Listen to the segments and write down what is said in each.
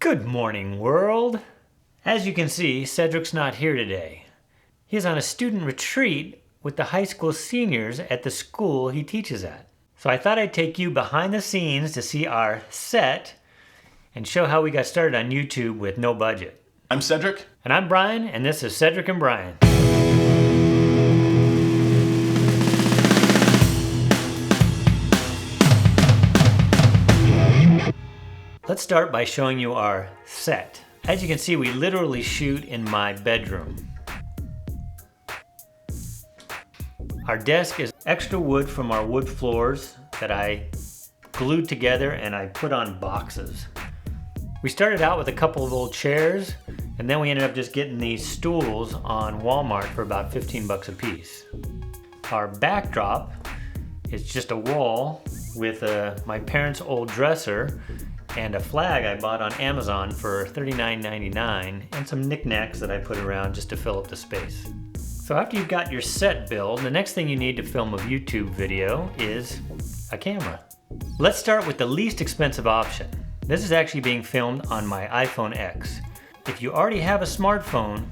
Good morning, world. As you can see, Cedric's not here today. He is on a student retreat with the high school seniors at the school he teaches at. So I thought I'd take you behind the scenes to see our set and show how we got started on YouTube with no budget. I'm Cedric. And I'm Brian, and this is Cedric and Brian. Let's start by showing you our set. As you can see, we literally shoot in my bedroom. Our desk is extra wood from our wood floors that I glued together and I put on boxes. We started out with a couple of old chairs, and then we ended up just getting these stools on Walmart for about 15 bucks a piece. Our backdrop is just a wall with my parents' old dresser and a flag I bought on Amazon for $39.99 and some knickknacks that I put around just to fill up the space. So after you've got your set built, the next thing you need to film a YouTube video is a camera. Let's start with the least expensive option. This is actually being filmed on my iPhone X. If you already have a smartphone,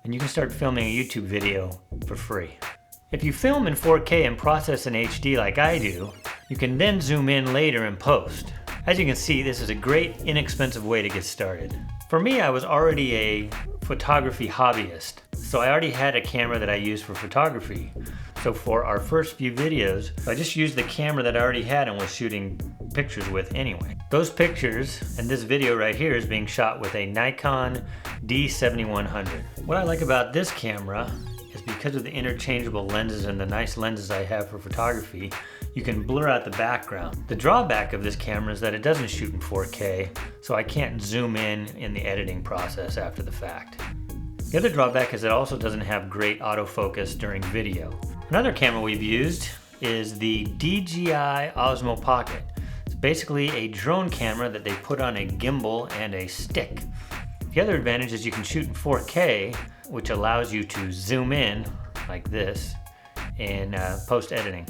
then you can start filming a YouTube video for free. If you film in 4K and process in HD like I do, you can then zoom in later and post. As you can see, this is a great, inexpensive way to get started. For me, I was already a photography hobbyist, so I already had a camera that I used for photography. So for our first few videos, I just used the camera that I already had and was shooting pictures with anyway. Those pictures and this video right here is being shot with a Nikon D7100. What I like about this camera is because of the interchangeable lenses and the nice lenses I have for photography, you can blur out the background. The drawback of this camera is that it doesn't shoot in 4K, so I can't zoom in the editing process after the fact. The other drawback is it also doesn't have great autofocus during video. Another camera we've used is the DJI Osmo Pocket. It's basically a drone camera that they put on a gimbal and a stick. The other advantage is you can shoot in 4K, which allows you to zoom in like this in post-editing.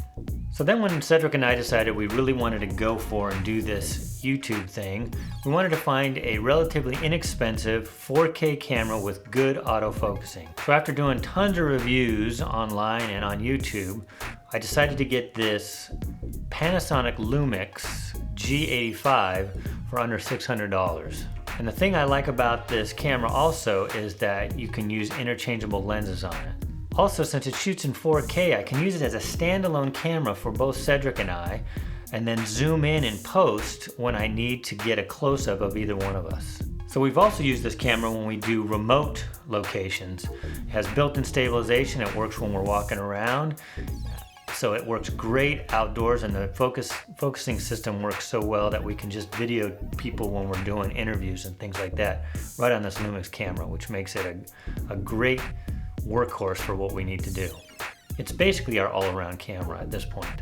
So then when Cedric and I decided we really wanted to go for and do this YouTube thing, we wanted to find a relatively inexpensive 4K camera with good autofocusing. So after doing tons of reviews online and on YouTube, I decided to get this Panasonic Lumix G85 for under $600. And the thing I like about this camera also is that you can use interchangeable lenses on it. Also, since it shoots in 4K, I can use it as a standalone camera for both Cedric and I, and then zoom in post when I need to get a close-up of either one of us. So we've also used this camera when we do remote locations. It has built-in stabilization, it works when we're walking around, so it works great outdoors, and the focusing system works so well that we can just video people when we're doing interviews and things like that right on this Lumix camera, which makes it a great workhorse for what we need to do. It's basically our all-around camera at this point.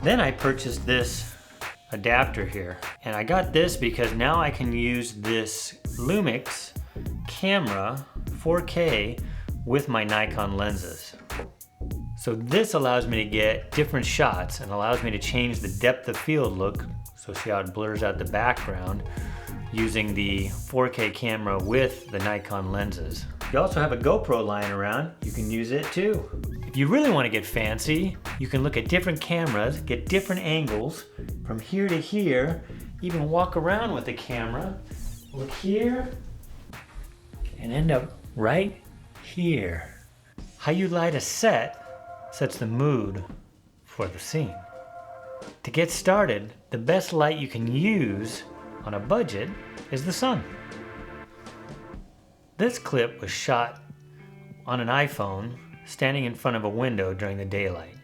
Then I purchased this adapter here, and I got this because now I can use this Lumix camera 4K with my Nikon lenses. So this allows me to get different shots and allows me to change the depth of field look, so see how it blurs out the background, using the 4K camera with the Nikon lenses. You also have a GoPro lying around, you can use it too. If you really want to get fancy, you can look at different cameras, get different angles from here to here, even walk around with the camera, look here, and end up right here. How you light a set sets the mood for the scene. To get started, the best light you can use on a budget is the sun. This clip was shot on an iPhone standing in front of a window during the daylight.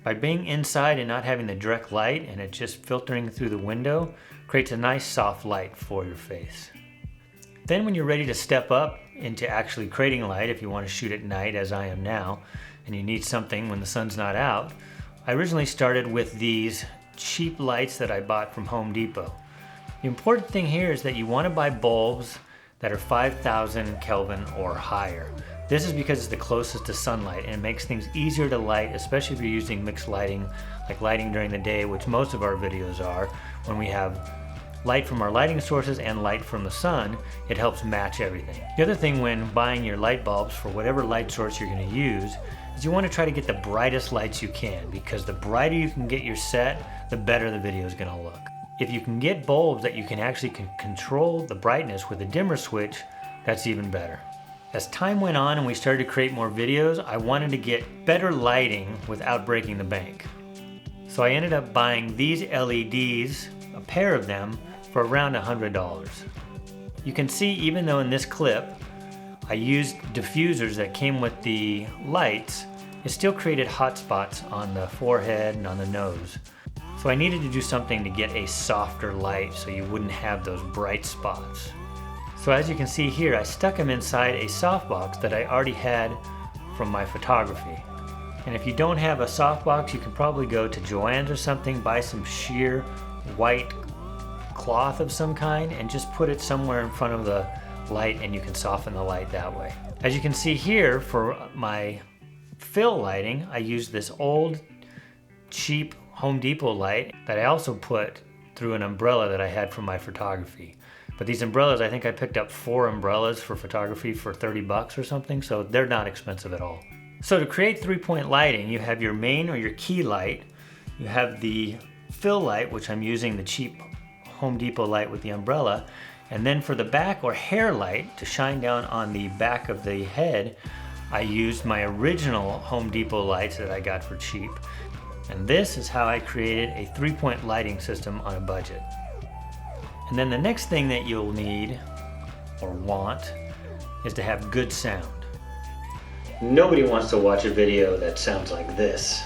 By being inside and not having the direct light and it just filtering through the window creates a nice soft light for your face. Then when you're ready to step up into actually creating light, if you want to shoot at night as I am now, and you need something when the sun's not out, I originally started with these cheap lights that I bought from Home Depot. The important thing here is that you want to buy bulbs that are 5,000 Kelvin or higher. This is because it's the closest to sunlight and it makes things easier to light, especially if you're using mixed lighting, like lighting during the day, which most of our videos are, when we have light from our lighting sources and light from the sun, it helps match everything. The other thing when buying your light bulbs for whatever light source you're going to use is you want to try to get the brightest lights you can, because the brighter you can get your set, the better the video is going to look. If you can get bulbs that you can actually control the brightness with a dimmer switch, that's even better. As time went on and we started to create more videos, I wanted to get better lighting without breaking the bank. So I ended up buying these LEDs, a pair of them, for around $100. You can see, even though in this clip I used diffusers that came with the lights, it still created hot spots on the forehead and on the nose. So I needed to do something to get a softer light so you wouldn't have those bright spots. So as you can see here, I stuck them inside a softbox that I already had from my photography. And if you don't have a softbox, you can probably go to Joann's or something, buy some sheer white cloth of some kind and just put it somewhere in front of the light, and you can soften the light that way. As you can see here, for my fill lighting, I used this old cheap Home Depot light that I also put through an umbrella that I had from my photography. But these umbrellas, I think I picked up 4 umbrellas for photography for 30 bucks or something, so they're not expensive at all. So to create 3-point lighting, you have your main or your key light, you have the fill light, which I'm using the cheap Home Depot light with the umbrella, and then for the back or hair light to shine down on the back of the head, I used my original Home Depot lights that I got for cheap. And this is how I created a 3-point lighting system on a budget. And then the next thing that you'll need or want is to have good sound. Nobody wants to watch a video that sounds like this.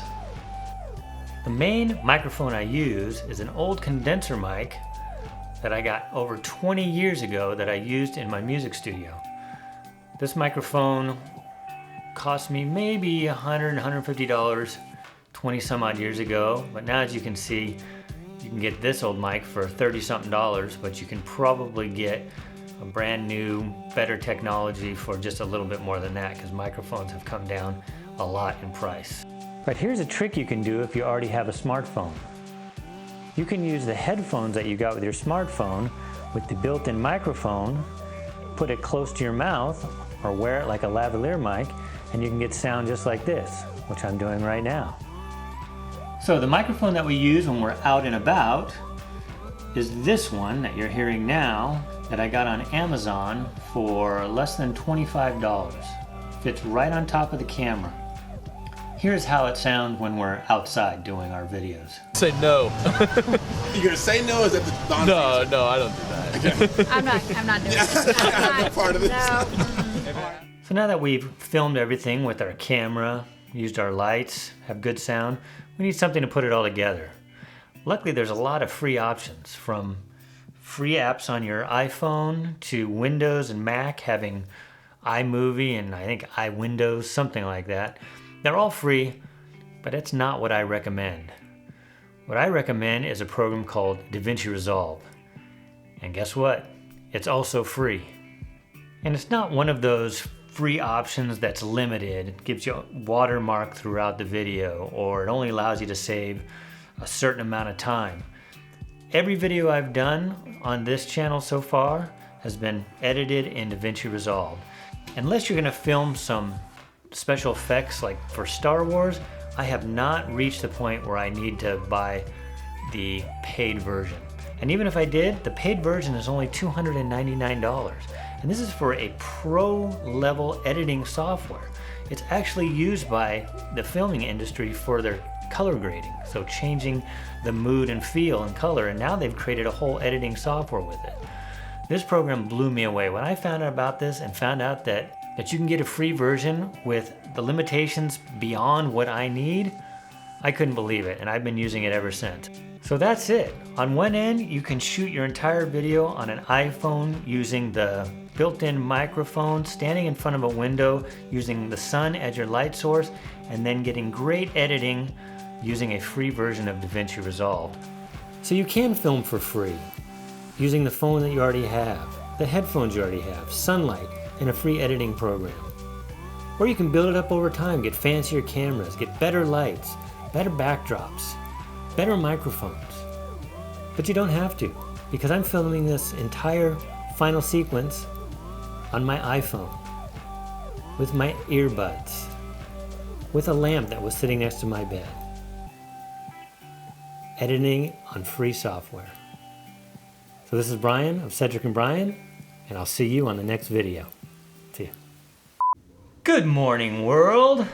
The main microphone I use is an old condenser mic that I got over 20 years ago that I used in my music studio. This microphone cost me maybe $100, $150 20 some odd years ago, but now as you can see, you can get this old mic for 30 something dollars, but you can probably get a brand new, better technology for just a little bit more than that, because microphones have come down a lot in price. But here's a trick you can do if you already have a smartphone. You can use the headphones that you got with your smartphone with the built-in microphone, put it close to your mouth, or wear it like a lavalier mic, and you can get sound just like this, which I'm doing right now. So the microphone that we use when we're out and about is this one that you're hearing now that I got on Amazon for less than $25. Fits right on top of the camera. Here's how it sounds when we're outside doing our videos. Say no. You're gonna say no? Is that the Don? No, I don't do that. I'm not doing it. I'm not part of this. No. So now that we've filmed everything with our camera, used our lights, have good sound, we need something to put it all together. Luckily, there's a lot of free options, from free apps on your iPhone to Windows and Mac having iMovie and I think iWindows, something like that. They're all free, but it's not what I recommend. What I recommend is a program called DaVinci Resolve. And guess what? It's also free. And it's not one of those free options that's limited. It gives you a watermark throughout the video, or it only allows you to save a certain amount of time. Every video I've done on this channel so far has been edited in DaVinci Resolve. Unless you're gonna film some special effects like for Star Wars, I have not reached the point where I need to buy the paid version. And even if I did, the paid version is only $299. And this is for a pro level editing software. It's actually used by the filming industry for their color grading, so changing the mood and feel and color, and now they've created a whole editing software with it. This program blew me away. When I found out about this and found out that you can get a free version with the limitations beyond what I need, I couldn't believe it, and I've been using it ever since. So that's it. On one end, you can shoot your entire video on an iPhone using the built-in microphone, standing in front of a window, using the sun as your light source, and then getting great editing using a free version of DaVinci Resolve. So you can film for free using the phone that you already have, the headphones you already have, sunlight, and a free editing program. Or you can build it up over time, get fancier cameras, get better lights, better backdrops, better microphones. But you don't have to. because I'm filming this entire final sequence on my iPhone with my earbuds, with a lamp that was sitting next to my bed, editing on free software. So this is Brian of Cedric and Brian, and I'll see you on the next video. See ya. Good morning, world.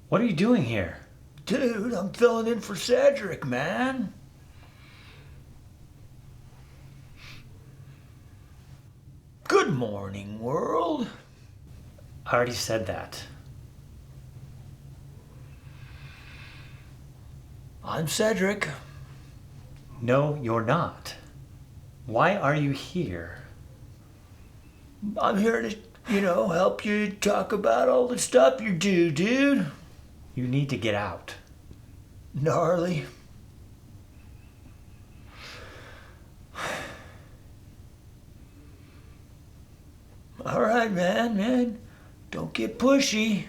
What are you doing here? Dude, I'm filling in for Cedric, man. Good morning, world. I already said that. I'm Cedric. No, you're not. Why are you here? I'm here to, help you talk about all the stuff you do, dude. You need to get out. Gnarly. All right, man. Don't get pushy.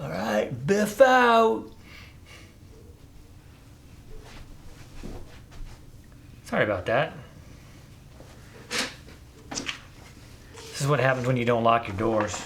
All right, biff out. Sorry about that. This is what happens when you don't lock your doors.